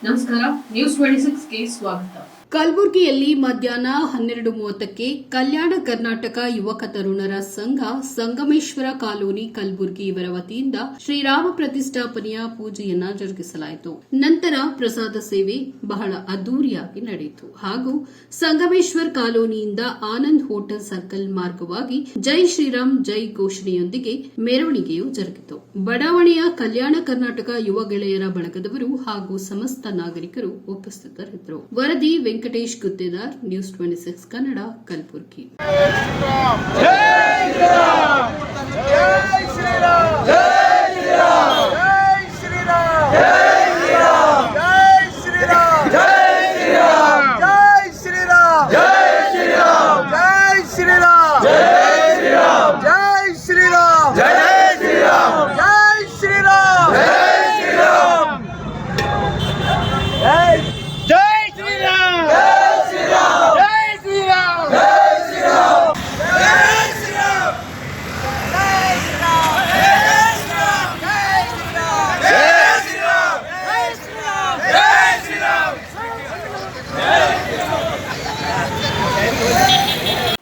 ನಮಸ್ಕಾರ, ನ್ಯೂಸ್ 26ಗೆ ಸ್ವಾಗತ. ಕಲಬುರಗಿಯಲ್ಲಿ ಮಧ್ಯಾಹ್ನ 12:30ಕ್ಕೆ ಕಲ್ಯಾಣ ಕರ್ನಾಟಕ ಯುವಕ ತರುಣರ ಸಂಘ ಸಂಗಮೇಶ್ವರ ಕಾಲೋನಿ ಕಲಬುರಗಿ ಇವರ ವತಿಯಿಂದ ಶ್ರೀರಾಮ ಪ್ರತಿಷ್ಠಾಪನೆಯ ಪೂಜೆಯನ್ನ ಜರುಗಿಸಲಾಯಿತು. ನಂತರ ಪ್ರಸಾದ ಸೇವೆ ಬಹಳ ಅದ್ದೂರಿಯಾಗಿ ನಡೆಯಿತು ಹಾಗೂ ಸಂಗಮೇಶ್ವರ್ ಕಾಲೋನಿಯಿಂದ ಆನಂದ್ ಹೋಟೆಲ್ ಸರ್ಕಲ್ ಮಾರ್ಗವಾಗಿ ಜೈ ಶ್ರೀರಾಮ್ ಜೈ ಘೋಷಣೆಯೊಂದಿಗೆ ಮೆರವಣಿಗೆಯು ಜರುಗಿತು. ಬಡಾವಣೆಯ ಕಲ್ಯಾಣ ಕರ್ನಾಟಕ ಯುವ ಗೆಳೆಯರ ಬಳಗದವರು ಹಾಗೂ ಸಮಸ್ತ ನಾಗರಿಕರು ಉಪಸ್ಥಿತರಿದ್ದರು. ವರದಿ ವೆಂಕಟೇಶ್ ಗುತ್ತೇದಾರ್, ನ್ಯೂಸ್ 26 ಕನ್ನಡ, ಕಲಬುರಗಿ.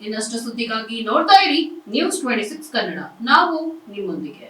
ಇನ್ನಷ್ಟು ಸುದ್ದಿಗಾಗಿ ನೋಡ್ತಾ ಇರಿ ನ್ಯೂಸ್ 26 ಕನ್ನಡ. ನಾವು ನಿಮ್ಮೊಂದಿಗೆ.